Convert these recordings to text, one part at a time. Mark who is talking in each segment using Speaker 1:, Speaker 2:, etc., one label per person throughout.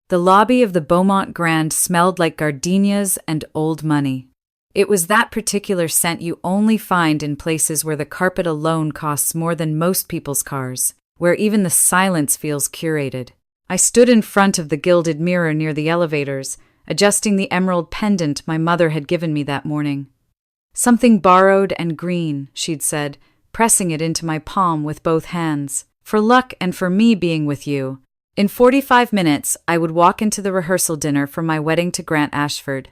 Speaker 1: The lobby of the Beaumont Grand smelled like gardenias and old money. It was that particular scent you only find in places where the carpet alone costs more than most people's cars, where even the silence feels curated. I stood in front of the gilded mirror near the elevators, adjusting the emerald pendant my mother had given me that morning. "Something borrowed and green," she'd said, pressing it into my palm with both hands. "For luck and for me being with you." In 45 minutes, I would walk into the rehearsal dinner for my wedding to Grant Ashford.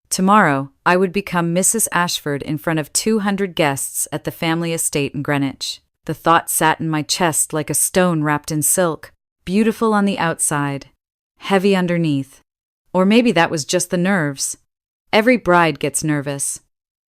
Speaker 1: Tomorrow, I would become Mrs. Ashford in front of 200 guests at the family estate in Greenwich. The thought sat in my chest like a stone wrapped in silk, beautiful on the outside, heavy underneath. Or maybe that was just the nerves. Every bride gets nervous.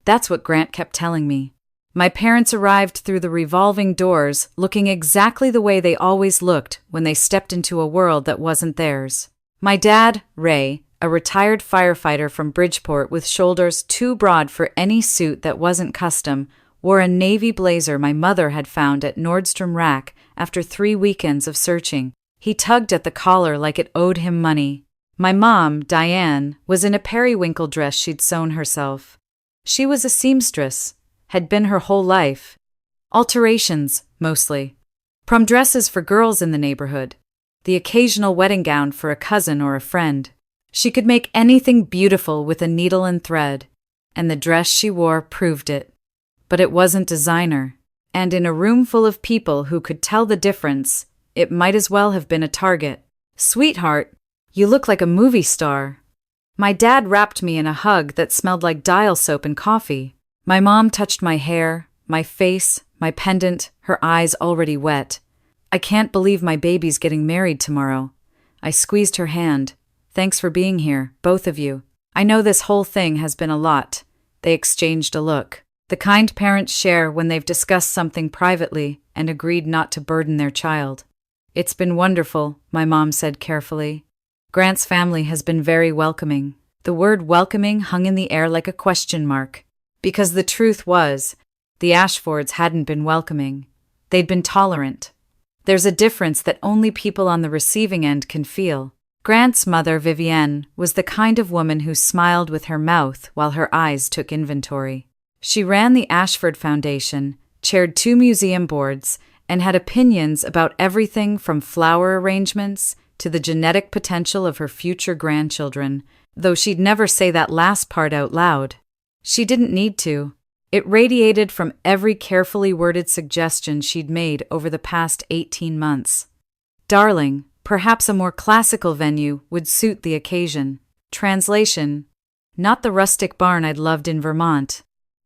Speaker 1: That's what Grant kept telling me. My parents arrived through the revolving doors, looking exactly the way they always looked when they stepped into a world that wasn't theirs. My dad, Ray, a retired firefighter from Bridgeport with shoulders too broad for any suit that wasn't custom, wore a navy blazer my mother had found at Nordstrom Rack after 3 weekends of searching. He tugged at the collar like it owed him money. My mom, Diane, was in a periwinkle dress she'd sewn herself. She was a seamstress, had been her whole life. Alterations, mostly. Prom dresses for girls in the neighborhood. The occasional wedding gown for a cousin or a friend. She could make anything beautiful with a needle and thread, and the dress she wore proved it. But it wasn't designer, and in a room full of people who could tell the difference, it might as well have been a Target. "Sweetheart, you look like a movie star." My dad wrapped me in a hug that smelled like dial soap and coffee. My mom touched my hair, my face, my pendant, her eyes already wet. "I can't believe my baby's getting married tomorrow." I squeezed her hand. "Thanks for being here, both of you. I know this whole thing has been a lot." They exchanged a look. The kind parents share when they've discussed something privately and agreed not to burden their child. "It's been wonderful," my mom said carefully. "Grant's family has been very welcoming." The word welcoming hung in the air like a question mark. Because the truth was, the Ashfords hadn't been welcoming. They'd been tolerant. There's a difference that only people on the receiving end can feel. Grant's mother, Vivienne, was the kind of woman who smiled with her mouth while her eyes took inventory. She ran the Ashford Foundation, chaired 2 museum boards, and had opinions about everything from flower arrangements to the genetic potential of her future grandchildren, though she'd never say that last part out loud. She didn't need to. It radiated from every carefully worded suggestion she'd made over the past 18 months. "Darling, perhaps a more classical venue would suit the occasion." Translation: not the rustic barn I'd loved in Vermont.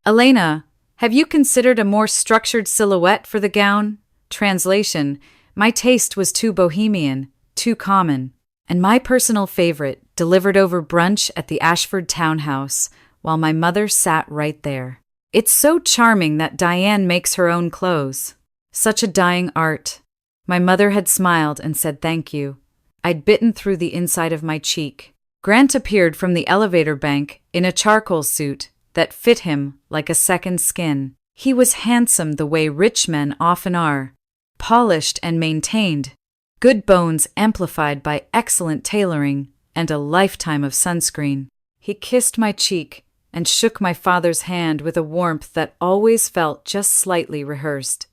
Speaker 1: "Elena, have you considered a more structured silhouette for the gown?" Translation: my taste was too bohemian, too common. And my personal favorite, delivered over brunch at the Ashford townhouse, while my mother sat right there. "It's so charming that Diane makes her own clothes. Such a dying art." My mother had smiled and said thank you. I'd bitten through the inside of my cheek. Grant appeared from the elevator bank in a charcoal suit that fit him like a second skin. He was handsome the way rich men often are, polished and maintained, good bones amplified by excellent tailoring and a lifetime of sunscreen. He kissed my cheek and shook my father's hand with a warmth that always felt just slightly rehearsed.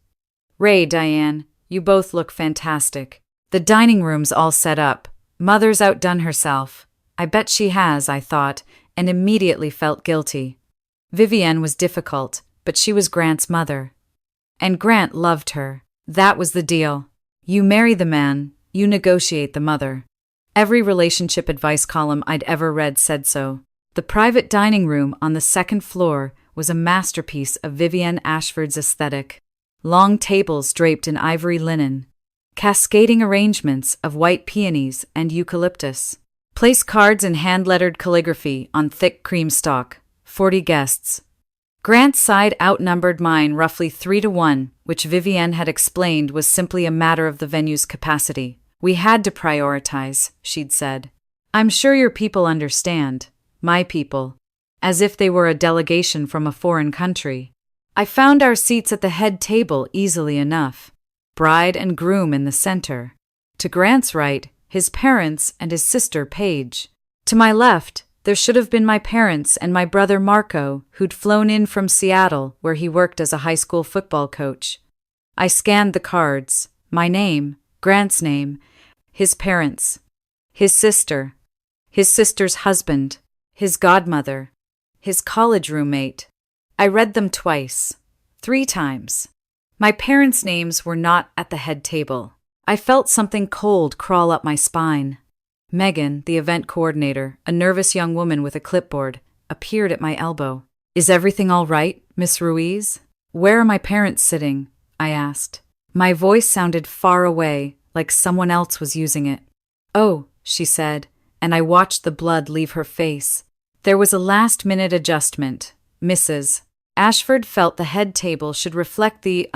Speaker 1: "Ray, Diane, you both look fantastic. The dining room's all set up. Mother's outdone herself." I bet she has, I thought, and immediately felt guilty. Vivienne was difficult, but she was Grant's mother. And Grant loved her. That was the deal. You marry the man, you negotiate the mother. Every relationship advice column I'd ever read said so. The private dining room on the 2nd floor was a masterpiece of Vivienne Ashford's aesthetic. Long tables draped in ivory linen, cascading arrangements of white peonies and eucalyptus. Place cards in hand-lettered calligraphy on thick cream stock. 40 guests. Grant's side outnumbered mine roughly 3-1, which Vivienne had explained was simply a matter of the venue's capacity. "We had to prioritize," she'd said. "I'm sure your people understand." My people. As if they were a delegation from a foreign country. I found our seats at the head table easily enough. Bride and groom in the center. To Grant's right, his parents, and his sister, Paige. To my left, there should have been my parents and my brother Marco, who'd flown in from Seattle, where he worked as a high school football coach. I scanned the cards. My name, Grant's name, his parents, his sister's husband, his godmother, his college roommate. I read them twice, 3 times. My parents' names were not at the head table. I felt something cold crawl up my spine. Megan, the event coordinator, a nervous young woman with a clipboard, appeared at my elbow. "Is everything all right, Miss Ruiz?" "Where are my parents sitting?" I asked. My voice sounded far away, like someone else was using it. "Oh," she said, and I watched the blood leave her face. There was a last-minute adjustment. Mrs. Ashford felt the head table should reflect the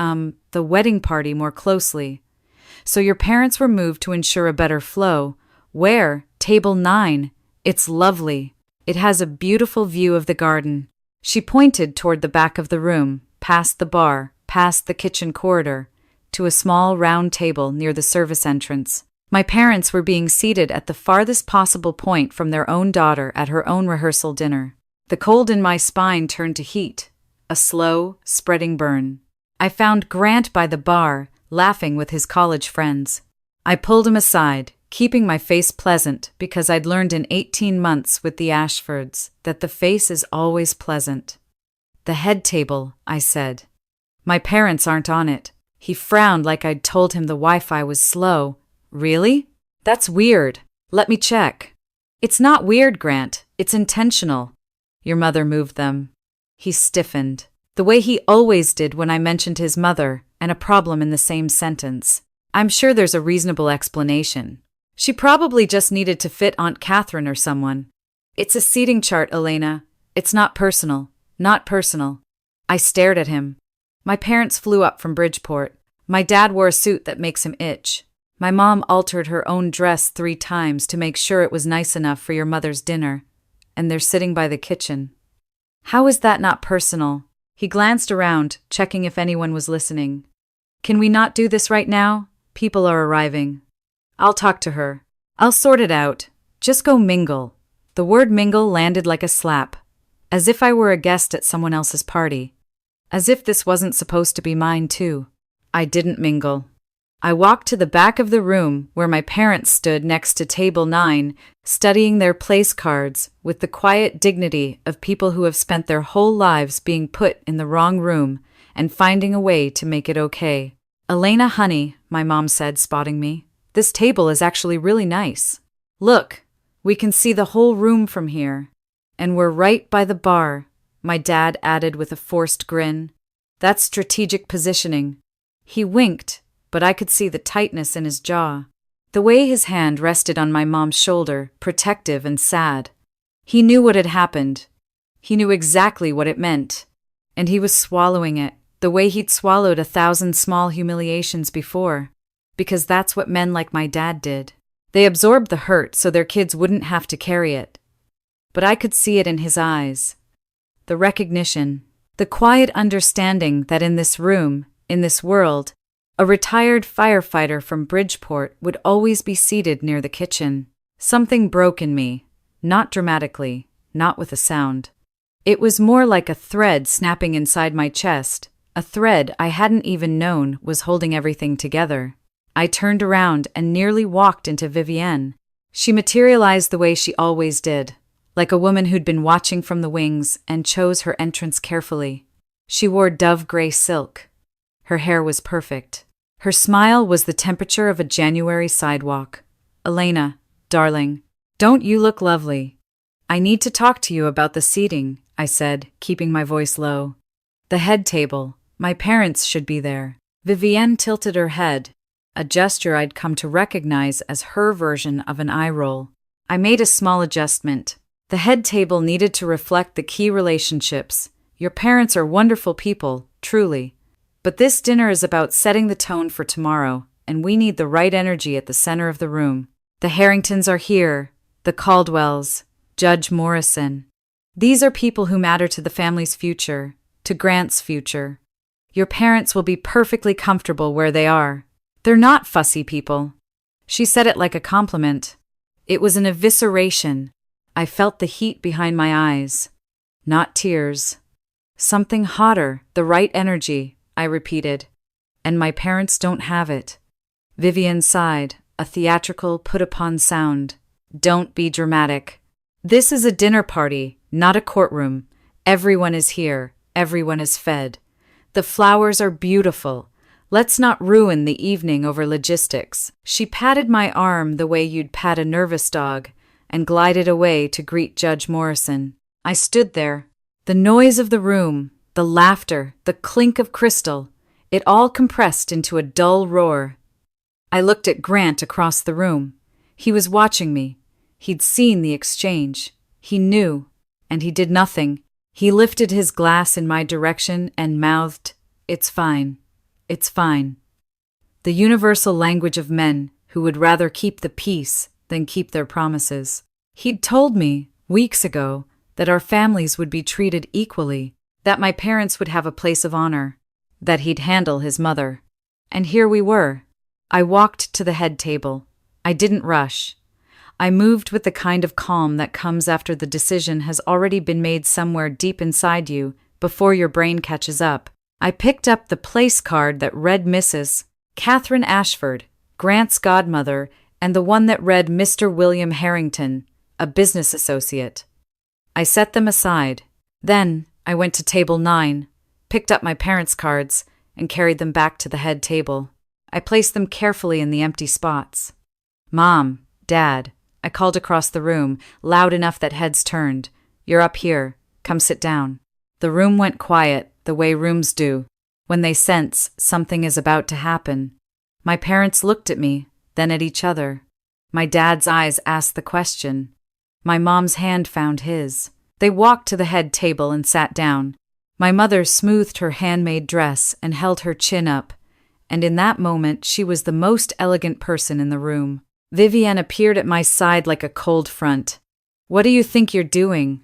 Speaker 1: wedding party more closely. "So your parents were moved to ensure a better flow. Where? Table 9. It's lovely. It has a beautiful view of the garden." She pointed toward the back of the room, past the bar, past the kitchen corridor, to a small round table near the service entrance. My parents were being seated at the farthest possible point from their own daughter at her own rehearsal dinner. The cold in my spine turned to heat, a slow, spreading burn. I found Grant by the bar, laughing with his college friends. I pulled him aside, keeping my face pleasant because I'd learned in 18 months with the Ashfords that the face is always pleasant. "The head table," I said. "My parents aren't on it." He frowned like I'd told him the Wi-Fi was slow. "Really? That's weird. Let me check." "It's not weird, Grant. It's intentional." "Your mother moved them." He stiffened, the way he always did when I mentioned his mother and a problem in the same sentence. "I'm sure there's a reasonable explanation. She probably just needed to fit Aunt Catherine or someone." "It's a seating chart, Elena. It's not personal. Not personal." I stared at him. My parents flew up from Bridgeport. My dad wore a suit that makes him itch. My mom altered her own dress 3 times to make sure it was nice enough for your mother's dinner. And they're sitting by the kitchen. How is that not personal? He glanced around, checking if anyone was listening. "Can we not do this right now? People are arriving." "I'll talk to her. I'll sort it out. Just go mingle." The word mingle landed like a slap. As if I were a guest at someone else's party. As if this wasn't supposed to be mine too. I didn't mingle. I walked to the back of the room where my parents stood next to table 9, studying their place cards with the quiet dignity of people who have spent their whole lives being put in the wrong room and finding a way to make it okay. "Elena, honey," my mom said, spotting me, "this table is actually really nice. Look, we can see the whole room from here. And we're right by the bar," my dad added with a forced grin. "That's strategic positioning." He winked, but I could see the tightness in his jaw. The way his hand rested on my mom's shoulder, protective and sad. He knew what had happened. He knew exactly what it meant. And he was swallowing it, the way he'd swallowed 1,000 small humiliations before. Because that's what men like my dad did. They absorbed the hurt so their kids wouldn't have to carry it. But I could see it in his eyes. The recognition, the quiet understanding that in this room, in this world, a retired firefighter from Bridgeport would always be seated near the kitchen. Something broke in me, not dramatically, not with a sound. It was more like a thread snapping inside my chest, a thread I hadn't even known was holding everything together. I turned around and nearly walked into Vivienne. She materialized the way she always did, like a woman who'd been watching from the wings and chose her entrance carefully. She wore dove gray silk. Her hair was perfect. Her smile was the temperature of a January sidewalk. "Elena, darling, don't you look lovely? I need to talk to you about the seating," I said, keeping my voice low. "The head table. My parents should be there." Vivienne tilted her head, a gesture I'd come to recognize as her version of an eye roll. I made a small adjustment. The head table needed to reflect the key relationships. Your parents are wonderful people, truly. But this dinner is about setting the tone for tomorrow, and we need the right energy at the center of the room. The Harringtons are here, the Caldwells, Judge Morrison. These are people who matter to the family's future, to Grant's future. Your parents will be perfectly comfortable where they are. They're not fussy people. She said it like a compliment. It was an evisceration. I felt the heat behind my eyes. Not tears. Something hotter, the right energy, I repeated. And my parents don't have it. Vivian sighed, a theatrical, put-upon sound. Don't be dramatic. This is a dinner party, not a courtroom. Everyone is here. Everyone is fed. The flowers are beautiful. Let's not ruin the evening over logistics. She patted my arm the way you'd pat a nervous dog and glided away to greet Judge Morrison. I stood there. The noise of the room, the laughter, the clink of crystal, it all compressed into a dull roar. I looked at Grant across the room. He was watching me. He'd seen the exchange. He knew, and he did nothing. He lifted his glass in my direction and mouthed, "It's fine. It's fine." The universal language of men who would rather keep the peace than keep their promises. He'd told me, weeks ago, that our families would be treated equally, that my parents would have a place of honor, that he'd handle his mother. And here we were. I walked to the head table. I didn't rush. I moved with the kind of calm that comes after the decision has already been made somewhere deep inside you, before your brain catches up. I picked up the place card that read Mrs. Catherine Ashford, Grant's godmother, and the one that read Mr. William Harrington, a business associate. I set them aside. Then I went to table 9, picked up my parents' cards, and carried them back to the head table. I placed them carefully in the empty spots. "Mom, Dad," I called across the room, loud enough that heads turned. "You're up here. Come sit down." The room went quiet, the way rooms do, when they sense something is about to happen. My parents looked at me, then at each other. My dad's eyes asked the question. My mom's hand found his. They walked to the head table and sat down. My mother smoothed her handmade dress and held her chin up, and in that moment she was the most elegant person in the room. Vivienne appeared at my side like a cold front. "What do you think you're doing?"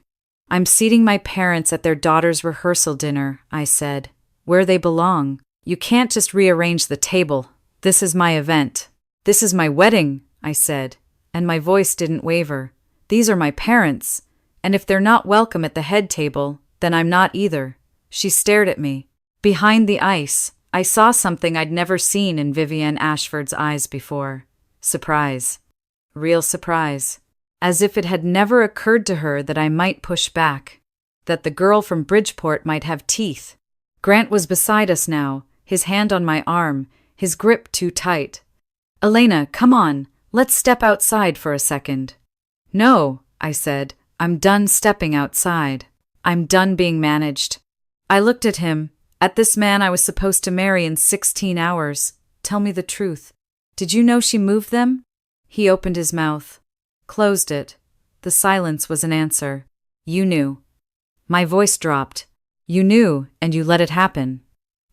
Speaker 1: "I'm seating my parents at their daughter's rehearsal dinner," I said. "Where they belong. You can't just rearrange the table. This is my event." "This is my wedding," I said, and my voice didn't waver. "These are my parents, and if they're not welcome at the head table, then I'm not either." She stared at me. Behind the ice, I saw something I'd never seen in Vivienne Ashford's eyes before. Surprise. Real surprise. As if it had never occurred to her that I might push back. That the girl from Bridgeport might have teeth. Grant was beside us now, his hand on my arm, his grip too tight. "Elena, come on, let's step outside for a second." "No," I said, "I'm done stepping outside. I'm done being managed." I looked at him, at this man I was supposed to marry in 16 hours. "Tell me the truth. Did you know she moved them?" He opened his mouth. Closed it. The silence was an answer. "You knew." My voice dropped. "You knew, and you let it happen."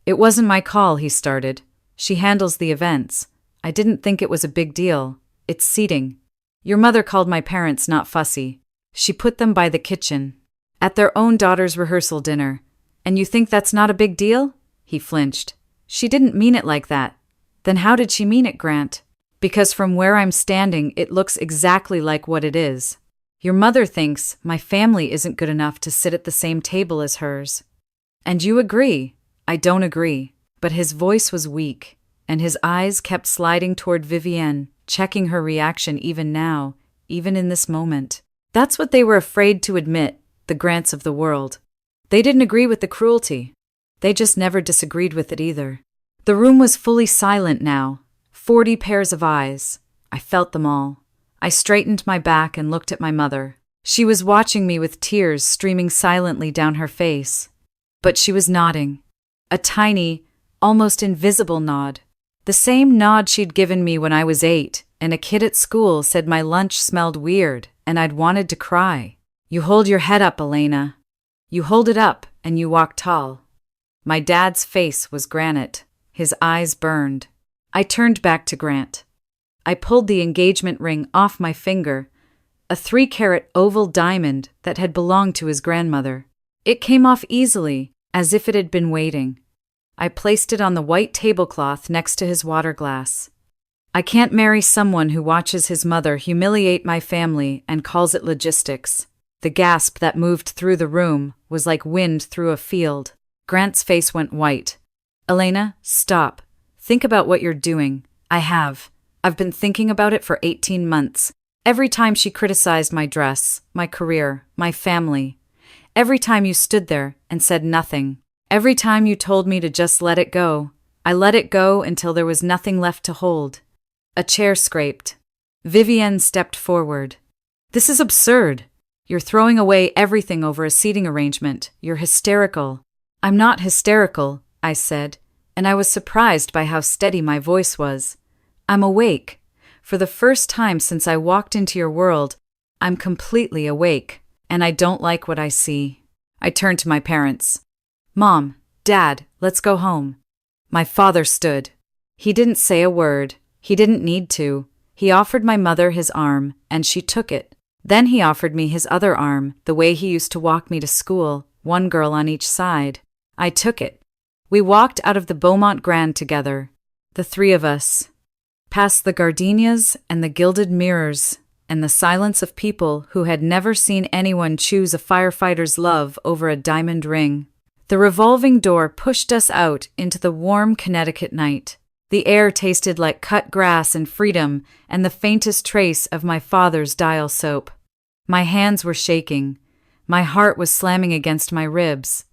Speaker 1: "It wasn't my call," he started. "She handles the events. I didn't think it was a big deal. It's seating. Your mother called my parents not fussy. She put them by the kitchen. At their own daughter's rehearsal dinner. And you think that's not a big deal?" He flinched. "She didn't mean it like that." "Then how did she mean it, Grant?" "Because from where I'm standing, it looks exactly like what it is. Your mother thinks my family isn't good enough to sit at the same table as hers." "And you agree?" "I don't agree." But his voice was weak, and his eyes kept sliding toward Vivienne, checking her reaction even now, even in this moment. That's what they were afraid to admit, the Grants of the world. They didn't agree with the cruelty. They just never disagreed with it either. The room was fully silent now. 40 pairs of eyes. I felt them all. I straightened my back and looked at my mother. She was watching me with tears streaming silently down her face. But she was nodding. A tiny, almost invisible nod. The same nod she'd given me when I was 8, and a kid at school said my lunch smelled weird, and I'd wanted to cry. "You hold your head up, Elena. You hold it up, and you walk tall." My dad's face was granite. His eyes burned. I turned back to Grant. I pulled the engagement ring off my finger, a 3-carat oval diamond that had belonged to his grandmother. It came off easily, as if it had been waiting. I placed it on the white tablecloth next to his water glass. I can't marry someone who watches his mother humiliate my family and calls it logistics. The gasp that moved through the room was like wind through a field. Grant's face went white. Elena, stop. Think about what you're doing. I've been thinking about it for 18 months. Every time she criticized my dress, my career, my family. Every time you stood there and said nothing. Every time you told me to just let it go. I let it go until there was nothing left to hold. A chair scraped. Vivienne stepped forward. This is absurd. You're throwing away everything over a seating arrangement. You're hysterical. I'm not hysterical, I said, and I was surprised by how steady my voice was. I'm awake. For the first time since I walked into your world, I'm completely awake, and I don't like what I see. I turned to my parents. Mom, Dad, let's go home. My father stood. He didn't say a word. He didn't need to. He offered my mother his arm, and she took it. Then he offered me his other arm, the way he used to walk me to school, one girl on each side. I took it. We walked out of the Beaumont Grand together, the three of us, past the gardenias and the gilded mirrors, and the silence of people who had never seen anyone choose a firefighter's love over a diamond ring. The revolving door pushed us out into the warm Connecticut night. The air tasted like cut grass and freedom and the faintest trace of my father's dial soap. My hands were shaking. My heart was slamming against my ribs.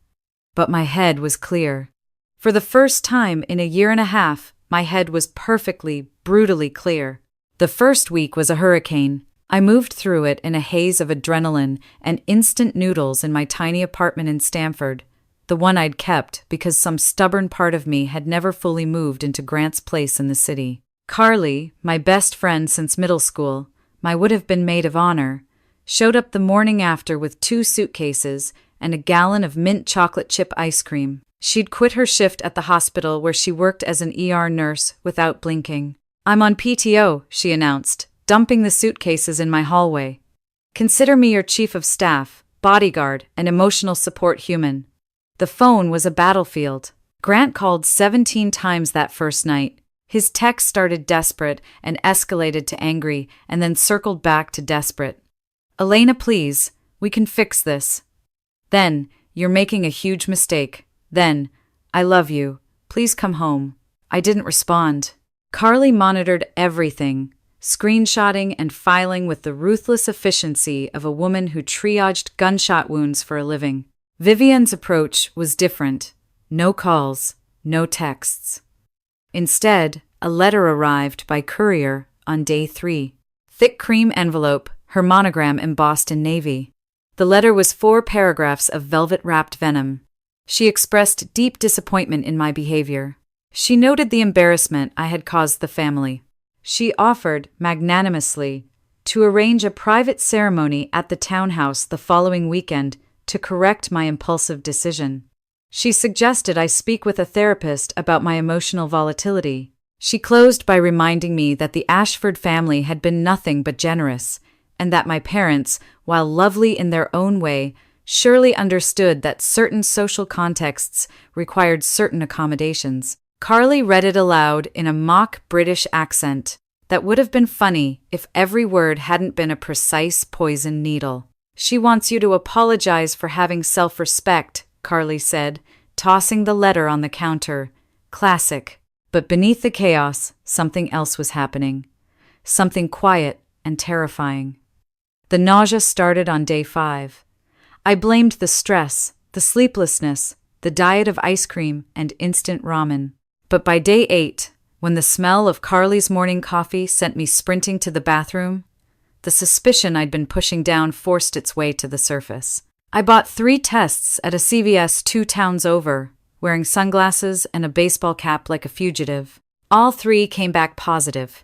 Speaker 1: But my head was clear. For the first time in a year and a half, my head was perfectly, brutally clear. The first week was a hurricane. I moved through it in a haze of adrenaline and instant noodles in my tiny apartment in Stamford, the one I'd kept because some stubborn part of me had never fully moved into Grant's place in the city. Carly, my best friend since middle school, my would-have-been maid of honor, showed up the morning after with 2 suitcases and a gallon of mint chocolate chip ice cream. She'd quit her shift at the hospital where she worked as an ER nurse without blinking. I'm on PTO, she announced, dumping the suitcases in my hallway. Consider me your chief of staff, bodyguard, and emotional support human. The phone was a battlefield. Grant called 17 times that first night. His text started desperate and escalated to angry and then circled back to desperate. Elena, please, we can fix this. Then, you're making a huge mistake. Then, I love you. Please come home. I didn't respond. Carly monitored everything, screenshotting and filing with the ruthless efficiency of a woman who triaged gunshot wounds for a living. Vivienne's approach was different. No calls, no texts. Instead, a letter arrived by courier on day 3. Thick cream envelope, her monogram embossed in navy. The letter was 4 paragraphs of velvet-wrapped venom. She expressed deep disappointment in my behavior. She noted the embarrassment I had caused the family. She offered, magnanimously, to arrange a private ceremony at the townhouse the following weekend to correct my impulsive decision. She suggested I speak with a therapist about my emotional volatility. She closed by reminding me that the Ashford family had been nothing but generous, and that my parents, while lovely in their own way, surely understood that certain social contexts required certain accommodations. Carly read it aloud in a mock British accent that would have been funny if every word hadn't been a precise poison needle. She wants you to apologize for having self-respect, Carly said, tossing the letter on the counter. Classic. But beneath the chaos, something else was happening. Something quiet and terrifying. The nausea started on day 5. I blamed the stress, the sleeplessness, the diet of ice cream and instant ramen. But by day 8, when the smell of Carly's morning coffee sent me sprinting to the bathroom, the suspicion I'd been pushing down forced its way to the surface. I bought 3 tests at a CVS 2 towns over, wearing sunglasses and a baseball cap like a fugitive. All 3 came back positive.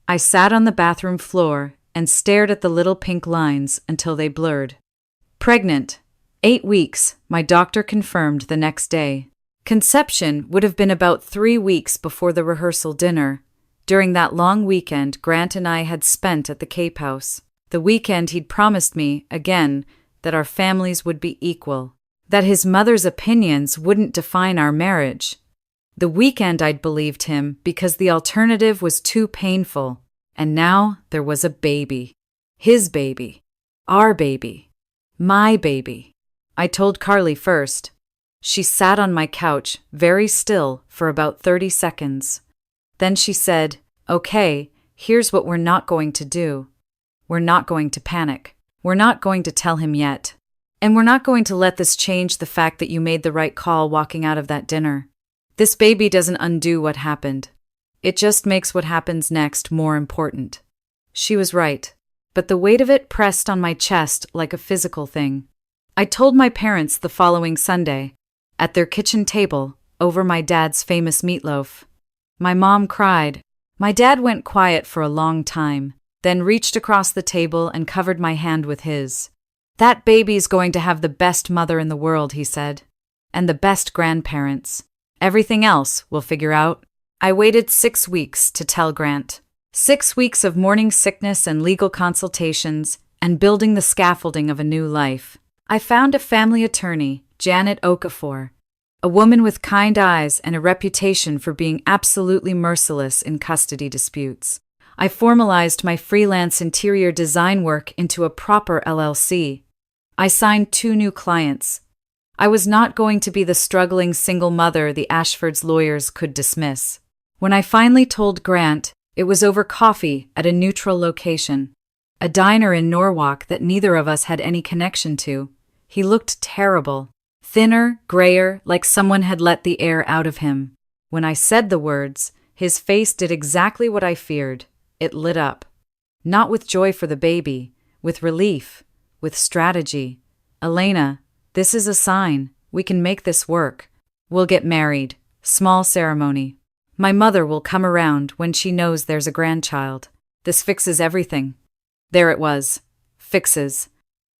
Speaker 1: I sat on the bathroom floor and stared at the little pink lines until they blurred. Pregnant. 8 weeks, my doctor confirmed the next day. Conception would have been about 3 weeks before the rehearsal dinner, during that long weekend Grant and I had spent at the Cape House. The weekend he'd promised me, again, that our families would be equal, that his mother's opinions wouldn't define our marriage. The weekend I'd believed him because the alternative was too painful. And now there was a baby. His baby. Our baby. My baby. I told Carly first. She sat on my couch, very still, for about 30 seconds. Then she said, "Okay, here's what we're not going to do. We're not going to panic. We're not going to tell him yet. And we're not going to let this change the fact that you made the right call walking out of that dinner. This baby doesn't undo what happened. It just makes what happens next more important." She was right, but the weight of it pressed on my chest like a physical thing. I told my parents the following Sunday, at their kitchen table, over my dad's famous meatloaf. My mom cried. My dad went quiet for a long time, then reached across the table and covered my hand with his. "That baby's going to have the best mother in the world," he said, "and the best grandparents. Everything else we'll figure out." I waited 6 weeks to tell Grant. 6 weeks of morning sickness and legal consultations, and building the scaffolding of a new life. I found a family attorney, Janet Okafor, a woman with kind eyes and a reputation for being absolutely merciless in custody disputes. I formalized my freelance interior design work into a proper LLC. I signed 2 new clients. I was not going to be the struggling single mother the Ashford's lawyers could dismiss. When I finally told Grant, it was over coffee at a neutral location, a diner in Norwalk that neither of us had any connection to. He looked terrible, thinner, grayer, like someone had let the air out of him. When I said the words, his face did exactly what I feared. It lit up. Not with joy for the baby, with relief, with strategy. "Elena, this is a sign. We can make this work. We'll get married. Small ceremony. My mother will come around when she knows there's a grandchild. This fixes everything." There it was. Fixes.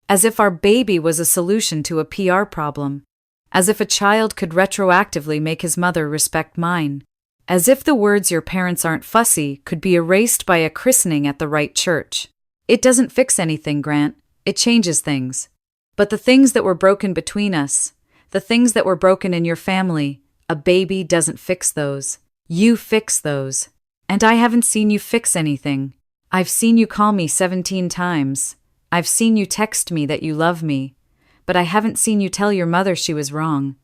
Speaker 1: As if our baby was a solution to a PR problem. As if a child could retroactively make his mother respect mine. As if the words "your parents aren't fussy" could be erased by a christening at the right church. It doesn't fix anything, Grant. It changes things. But the things that were broken between us, the things that were broken in your family, a baby doesn't fix those. You fix those. And I haven't seen you fix anything. I've seen you call me 17 times. I've seen you text me that you love me. But I haven't seen you tell your mother she was wrong.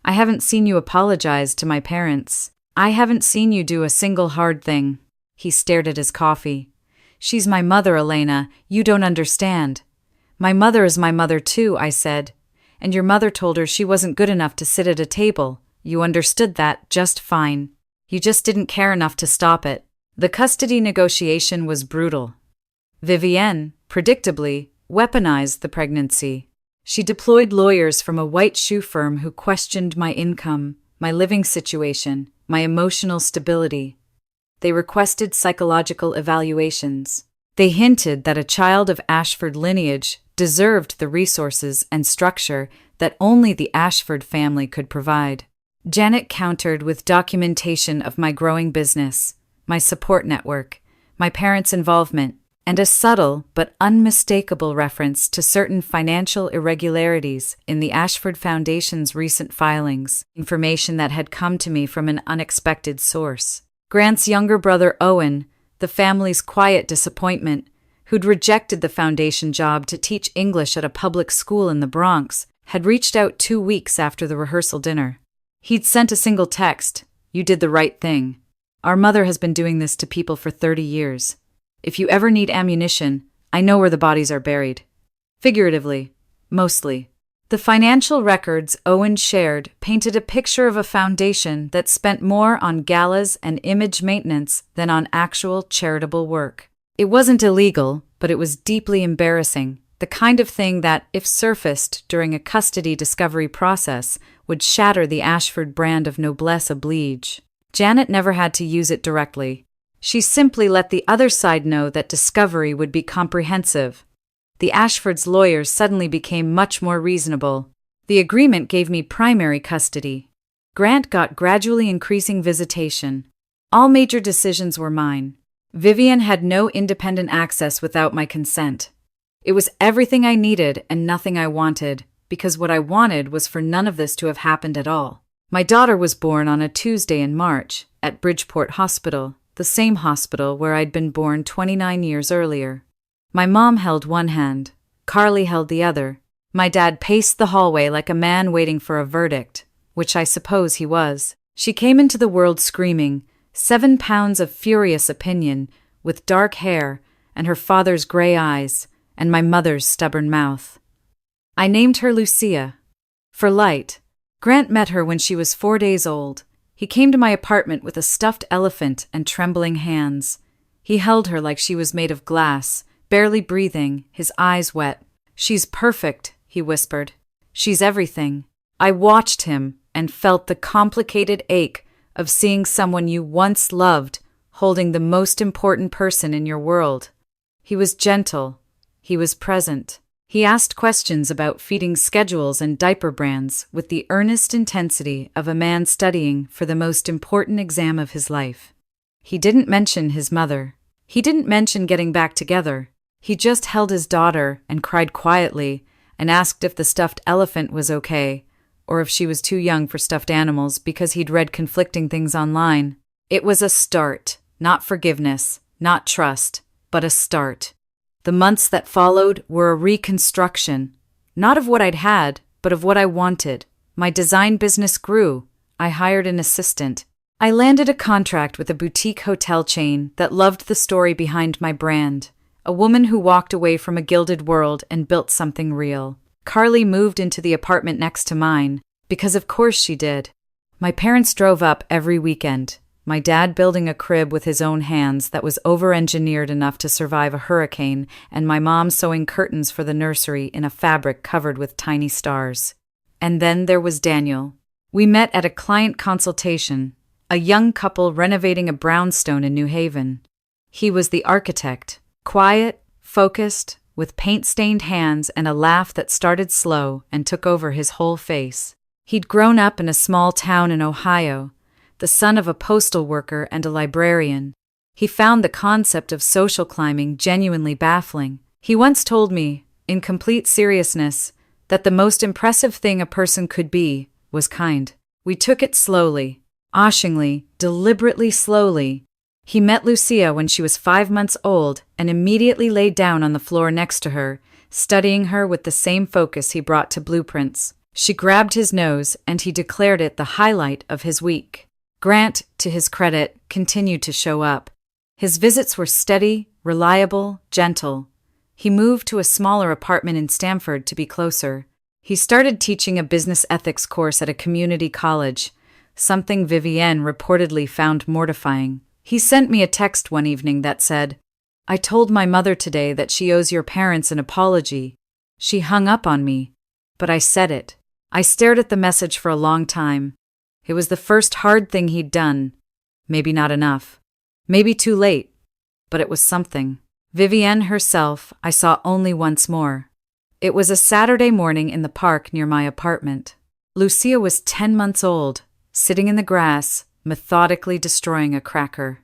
Speaker 1: I haven't seen you apologize to my parents. I haven't seen you do a single hard thing. He stared at his coffee. "She's my mother, Elena. You don't understand." "My mother is my mother too," I said. "And your mother told her she wasn't good enough to sit at a table. You understood that just fine. You just didn't care enough to stop it." The custody negotiation was brutal. Vivienne, predictably, weaponized the pregnancy. She deployed lawyers from a white shoe firm who questioned my income, my living situation, my emotional stability. They requested psychological evaluations. They hinted that a child of Ashford lineage deserved the resources and structure that only the Ashford family could provide. Janet countered with documentation of my growing business, my support network, my parents' involvement, and a subtle but unmistakable reference to certain financial irregularities in the Ashford Foundation's recent filings, information that had come to me from an unexpected source. Grant's younger brother Owen, the family's quiet disappointment, who'd rejected the foundation job to teach English at a public school in the Bronx, had reached out 2 weeks after the rehearsal dinner. He'd sent a single text, "You did the right thing. Our mother has been doing this to people for 30 years. If you ever need ammunition, I know where the bodies are buried." Figuratively, mostly. The financial records Owen shared painted a picture of a foundation that spent more on galas and image maintenance than on actual charitable work. It wasn't illegal, but it was deeply embarrassing, the kind of thing that, if surfaced during a custody discovery process, would shatter the Ashford brand of noblesse oblige. Janet never had to use it directly. She simply let the other side know that discovery would be comprehensive. The Ashfords' lawyers suddenly became much more reasonable. The agreement gave me primary custody. Grant got gradually increasing visitation. All major decisions were mine. Vivian had no independent access without my consent. It was everything I needed and nothing I wanted, because what I wanted was for none of this to have happened at all. My daughter was born on a Tuesday in March at Bridgeport Hospital, the same hospital where I'd been born 29 years earlier. My mom held one hand, Carly held the other. My dad paced the hallway like a man waiting for a verdict, which I suppose he was. She came into the world screaming, 7 pounds of furious opinion, with dark hair, and her father's gray eyes, and my mother's stubborn mouth. I named her Lucia. For light. Grant met her when she was 4 days old. He came to my apartment with a stuffed elephant and trembling hands. He held her like she was made of glass, barely breathing, his eyes wet. "She's perfect," he whispered. "She's everything." I watched him and felt the complicated ache of seeing someone you once loved holding the most important person in your world. He was gentle. He was present. He asked questions about feeding schedules and diaper brands with the earnest intensity of a man studying for the most important exam of his life. He didn't mention his mother. He didn't mention getting back together. He just held his daughter and cried quietly and asked if the stuffed elephant was okay, or if she was too young for stuffed animals because he'd read conflicting things online. It was a start, not forgiveness, not trust, but a start. The months that followed were a reconstruction, not of what I'd had, but of what I wanted. My design business grew. I hired an assistant. I landed a contract with a boutique hotel chain that loved the story behind my brand, a woman who walked away from a gilded world and built something real. Carly moved into the apartment next to mine, because of course she did. My parents drove up every weekend, my dad building a crib with his own hands that was over-engineered enough to survive a hurricane, and my mom sewing curtains for the nursery in a fabric covered with tiny stars. And then there was Daniel. We met at a client consultation, a young couple renovating a brownstone in New Haven. He was the architect, quiet, focused, with paint-stained hands and a laugh that started slow and took over his whole face. He'd grown up in a small town in Ohio, the son of a postal worker and a librarian. He found the concept of social climbing genuinely baffling. He once told me, in complete seriousness, that the most impressive thing a person could be was kind. We took it slowly, oshingly, deliberately slowly. He met Lucia when she was 5 months old and immediately laid down on the floor next to her, studying her with the same focus he brought to blueprints. She grabbed his nose and he declared it the highlight of his week. Grant, to his credit, continued to show up. His visits were steady, reliable, gentle. He moved to a smaller apartment in Stamford to be closer. He started teaching a business ethics course at a community college, something Vivienne reportedly found mortifying. He sent me a text one evening that said, "I told my mother today that she owes your parents an apology. She hung up on me, but I said it." I stared at the message for a long time. It was the first hard thing he'd done. Maybe not enough. Maybe too late. But it was something. Vivienne herself I saw only once more. It was a Saturday morning in the park near my apartment. Lucia was 10 months old, sitting in the grass, methodically destroying a cracker.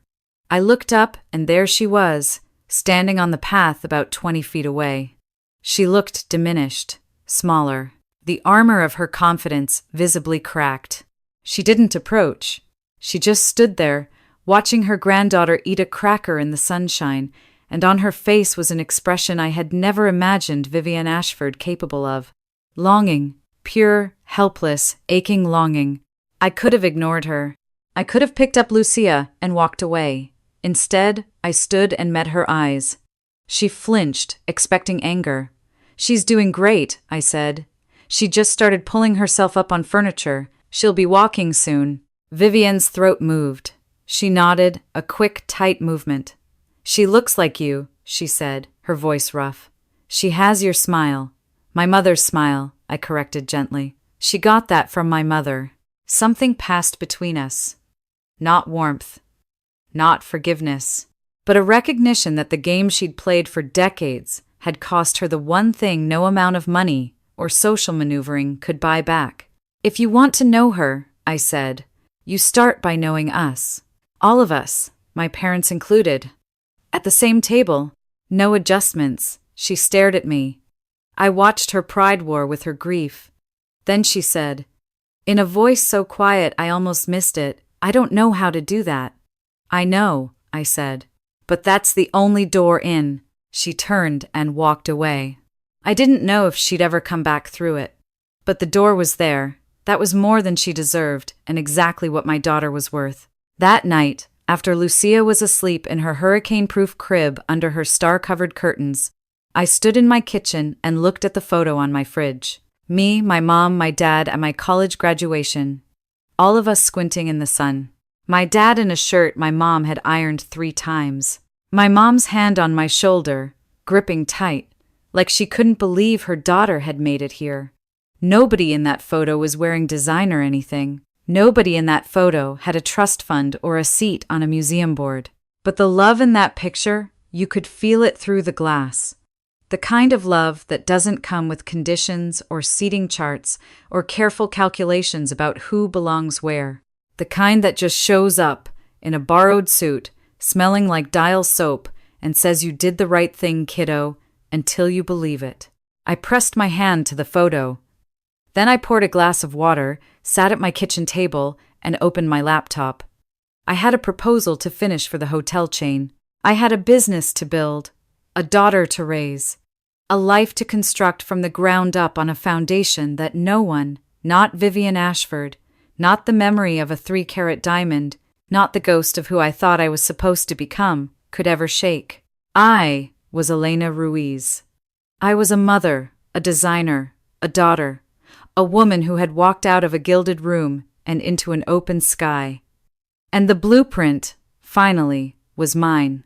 Speaker 1: I looked up and there she was, standing on the path about 20 feet away. She looked diminished, smaller, the armor of her confidence visibly cracked. She didn't approach. She just stood there, watching her granddaughter eat a cracker in the sunshine, and on her face was an expression I had never imagined Vivienne Ashford capable of. Longing, pure, helpless, aching longing. I could have ignored her. I could have picked up Lucia and walked away. Instead, I stood and met her eyes. She flinched, expecting anger. "She's doing great," I said. "She just started pulling herself up on furniture. She'll be walking soon." Vivienne's throat moved. She nodded, a quick, tight movement. "She looks like you," she said, her voice rough. "She has your smile." "My mother's smile," I corrected gently. "She got that from my mother." Something passed between us. Not warmth. Not forgiveness. But a recognition that the game she'd played for decades had cost her the one thing no amount of money or social maneuvering could buy back. "If you want to know her," I said, "you start by knowing us. All of us, my parents included. At the same table, no adjustments." She stared at me. I watched her pride war with her grief. Then she said, In a voice so quiet I almost missed it. "I don't know how to do that." "I know," I said. "But that's the only door in." She turned and walked away. I didn't know if she'd ever come back through it. But the door was there. That was more than she deserved, and exactly what my daughter was worth. That night, after Lucia was asleep in her hurricane-proof crib under her star-covered curtains, I stood in my kitchen and looked at the photo on my fridge. Me, my mom, my dad, at my college graduation. All of us squinting in the sun. My dad in a shirt my mom had ironed 3 times. My mom's hand on my shoulder, gripping tight, like she couldn't believe her daughter had made it here. Nobody in that photo was wearing design or anything. Nobody in that photo had a trust fund or a seat on a museum board. But the love in that picture, you could feel it through the glass. The kind of love that doesn't come with conditions or seating charts or careful calculations about who belongs where. The kind that just shows up in a borrowed suit, smelling like Dial soap, and says you did the right thing, kiddo, until you believe it. I pressed my hand to the photo. Then I poured a glass of water, sat at my kitchen table, and opened my laptop. I had a proposal to finish for the hotel chain. I had a business to build, a daughter to raise, a life to construct from the ground up on a foundation that no one, not Vivian Ashford, not the memory of a 3-carat diamond, not the ghost of who I thought I was supposed to become, could ever shake. I was Elena Ruiz. I was a mother, a designer, a daughter, a woman who had walked out of a gilded room and into an open sky. And the blueprint, finally, was mine.